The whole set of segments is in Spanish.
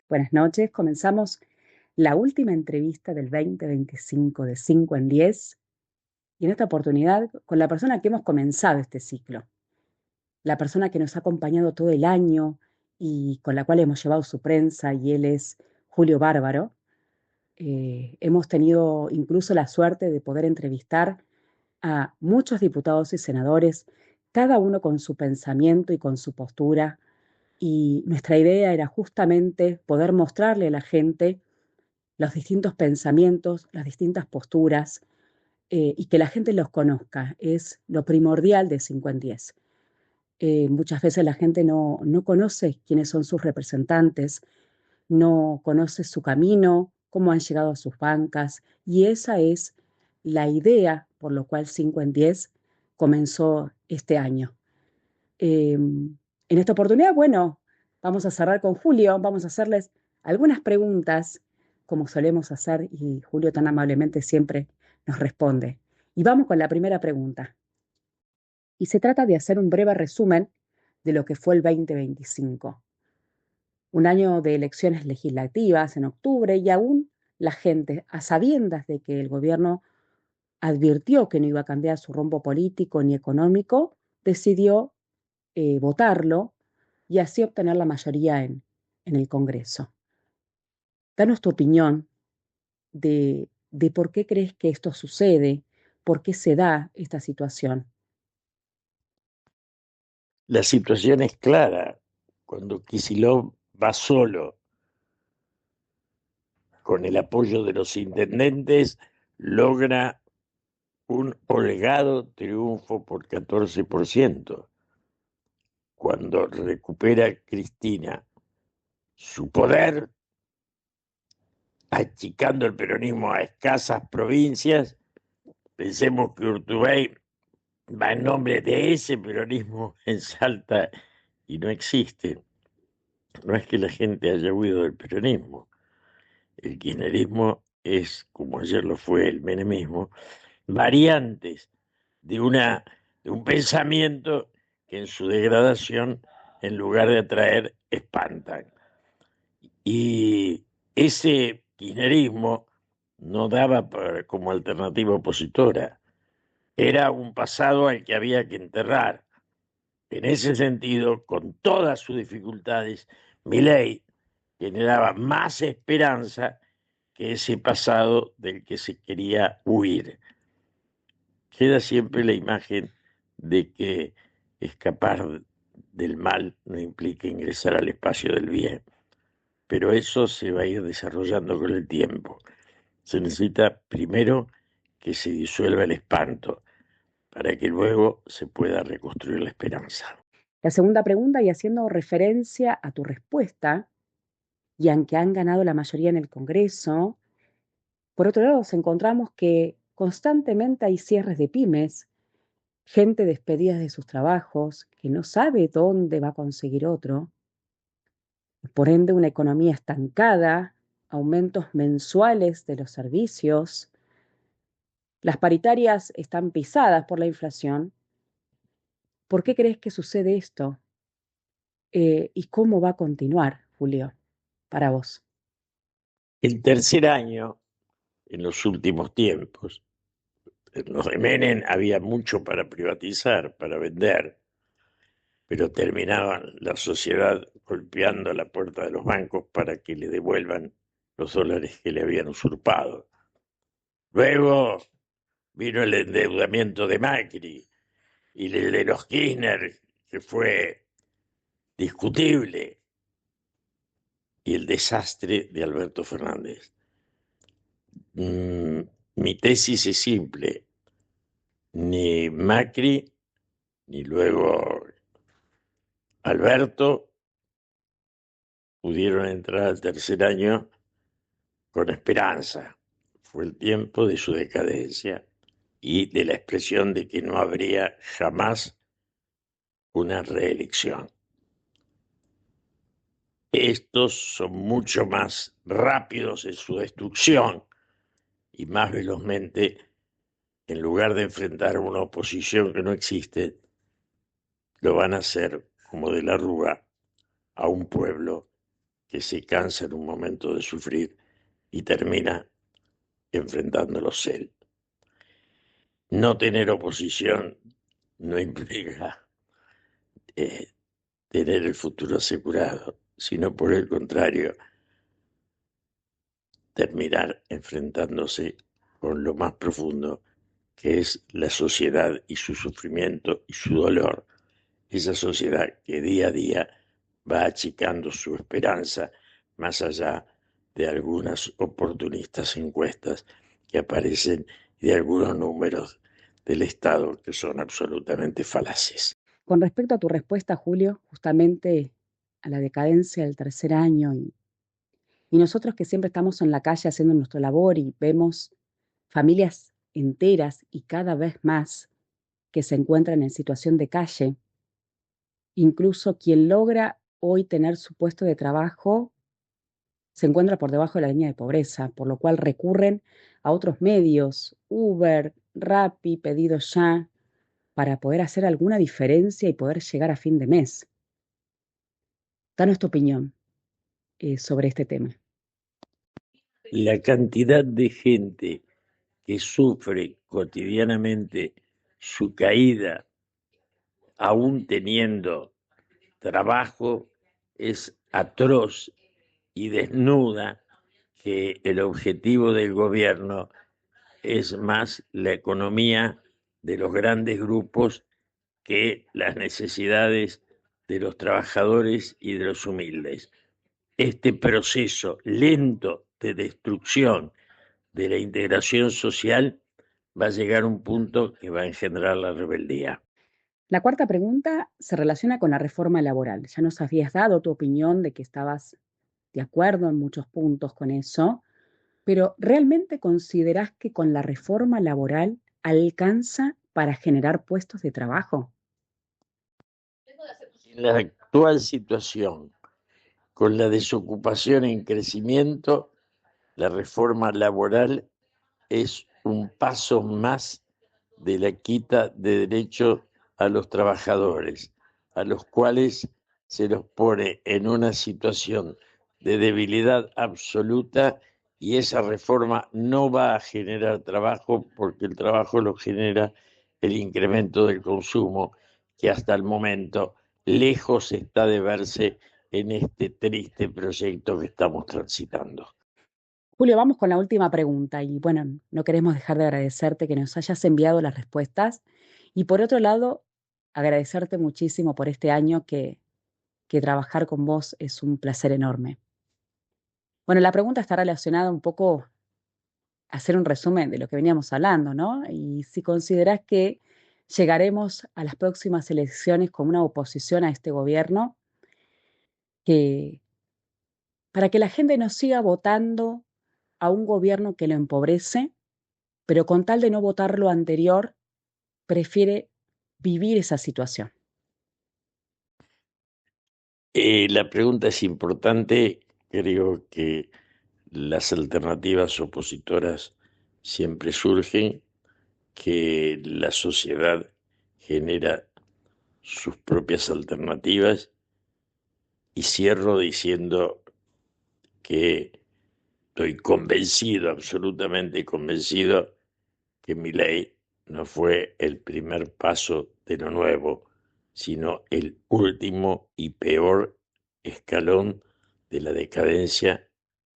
Buenas noches. Comenzamos la última entrevista del 2025 de 5 en 10 y en esta oportunidad con la persona que hemos comenzado este ciclo, la persona que nos ha acompañado todo el año y con la cual hemos llevado su prensa y él es Julio Bárbaro. Hemos tenido incluso la suerte de poder entrevistar a muchos diputados y senadores, cada uno con su pensamiento y con su postura, y nuestra idea era justamente poder mostrarle a la gente los distintos pensamientos, las distintas posturas, y que la gente los conozca. Es lo primordial de 5 en 10. Muchas veces la gente no conoce quiénes son sus representantes, no conoce su camino, cómo han llegado a sus bancas, y esa es la idea por lo cual 5 en 10 comenzó este año. En esta oportunidad, bueno, vamos a cerrar con Julio, vamos a hacerles algunas preguntas, como solemos hacer, y Julio tan amablemente siempre nos responde. Y vamos con la primera pregunta. Y se trata de hacer un breve resumen de lo que fue el 2025. Un año de elecciones legislativas en octubre y aún la gente, a sabiendas de que el gobierno advirtió que no iba a cambiar su rumbo político ni económico, decidió votarlo y así obtener la mayoría en el Congreso. Danos tu opinión de por qué crees que esto sucede, por qué se da esta situación. La situación es clara. Cuando Kicillof va solo con el apoyo de los intendentes, logra un holgado triunfo por 14%. Cuando recupera Cristina su poder, achicando el peronismo a escasas provincias, pensemos que Urtubey va en nombre de ese peronismo en Salta y no existe. No es que la gente haya huido del peronismo. El kirchnerismo es, como ayer lo fue el menemismo, variantes de, una, de un pensamiento que en su degradación, en lugar de atraer, espantan. Y ese kirchnerismo no daba como alternativa opositora. Era un pasado al que había que enterrar. En ese sentido, con todas sus dificultades, Milei generaba más esperanza que ese pasado del que se quería huir. Queda siempre la imagen de que escapar del mal no implica ingresar al espacio del bien, pero eso se va a ir desarrollando con el tiempo. Se necesita primero que se disuelva el espanto para que luego se pueda reconstruir la esperanza. La segunda pregunta, y haciendo referencia a tu respuesta, y aunque han ganado la mayoría en el Congreso, por otro lado, nos encontramos que constantemente hay cierres de pymes, gente despedida de sus trabajos, que no sabe dónde va a conseguir otro, por ende una economía estancada, aumentos mensuales de los servicios, las paritarias están pisadas por la inflación. ¿Por qué crees que sucede esto? ¿Y cómo va a continuar, Julio, para vos? El tercer año, en los últimos tiempos, en los de Menem había mucho para privatizar, para vender, pero terminaban la sociedad golpeando la puerta de los bancos para que le devuelvan los dólares que le habían usurpado. Luego vino el endeudamiento de Macri y el de los Kirchner, que fue discutible, y el desastre de Alberto Fernández. Mi tesis es simple: ni Macri, ni luego Alberto pudieron entrar al tercer año con esperanza. Fue el tiempo de su decadencia y de la expresión de que no habría jamás una reelección. Estos son mucho más rápidos en su destrucción y más velozmente, en lugar de enfrentar una oposición que no existe, lo van a hacer como de la Rúa a un pueblo que se cansa en un momento de sufrir y termina enfrentándolos él. No tener oposición no implica tener el futuro asegurado, sino por el contrario, terminar enfrentándose con lo más profundo, que es la sociedad y su sufrimiento y su dolor. Esa sociedad que día a día va achicando su esperanza más allá de algunas oportunistas encuestas que aparecen y de algunos números del Estado que son absolutamente falaces. Con respecto a tu respuesta, Julio, justamente a la decadencia del tercer año y nosotros que siempre estamos en la calle haciendo nuestra labor y vemos familias enteras y cada vez más que se encuentran en situación de calle, incluso quien logra hoy tener su puesto de trabajo se encuentra por debajo de la línea de pobreza, por lo cual recurren a otros medios, Uber, Rappi, Pedido Ya, para poder hacer alguna diferencia y poder llegar a fin de mes. Danos tu opinión sobre este tema. La cantidad de gente que sufre cotidianamente su caída, aún teniendo trabajo, es atroz y desnuda que el objetivo del gobierno es más la economía de los grandes grupos que las necesidades de los trabajadores y de los humildes. Este proceso lento de destrucción de la integración social va a llegar a un punto que va a engendrar la rebeldía. La cuarta pregunta se relaciona con la reforma laboral. Ya nos habías dado tu opinión de que estabas de acuerdo en muchos puntos con eso, pero ¿realmente considerás que con la reforma laboral alcanza para generar puestos de trabajo? En la actual situación, con la desocupación en crecimiento, la reforma laboral es un paso más de la quita de derechos a los trabajadores, a los cuales se los pone en una situación de debilidad absoluta, y esa reforma no va a generar trabajo porque el trabajo lo genera el incremento del consumo, que hasta el momento lejos está de verse en este triste proyecto que estamos transitando. Julio, vamos con la última pregunta y bueno, no queremos dejar de agradecerte que nos hayas enviado las respuestas y por otro lado, agradecerte muchísimo por este año que trabajar con vos es un placer enorme. Bueno, la pregunta está relacionada un poco a hacer un resumen de lo que veníamos hablando, ¿no? Y si considerás que llegaremos a las próximas elecciones con una oposición a este gobierno que para que la gente no siga votando a un gobierno que lo empobrece, pero con tal de no votar lo anterior, prefiere vivir esa situación. La pregunta es importante. Creo que las alternativas opositoras siempre surgen, que la sociedad genera sus propias alternativas, y cierro diciendo que estoy convencido, absolutamente convencido, que mi ley no fue el primer paso de lo nuevo, sino el último y peor escalón de la decadencia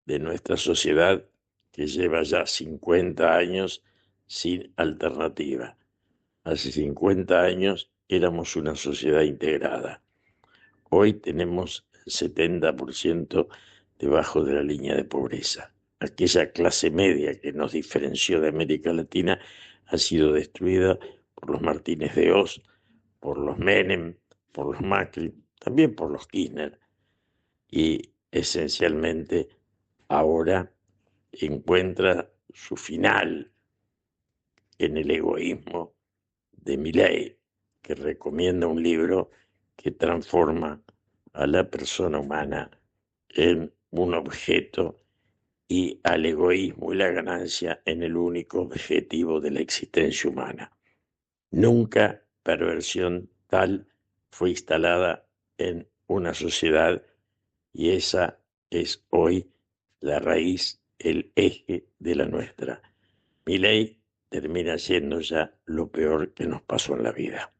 de nuestra sociedad, que lleva ya 50 años sin alternativa. Hace 50 años éramos una sociedad integrada. Hoy tenemos el 70% debajo de la línea de pobreza. Aquella clase media que nos diferenció de América Latina ha sido destruida por los Martínez de Oz, por los Menem, por los Macri, también por los Kirchner, y esencialmente ahora encuentra su final en el egoísmo de Milei, que recomienda un libro que transforma a la persona humana en un objeto y al egoísmo y la ganancia en el único objetivo de la existencia humana. Nunca perversión tal fue instalada en una sociedad, y esa es hoy la raíz, el eje de la nuestra. Milei termina siendo ya lo peor que nos pasó en la vida.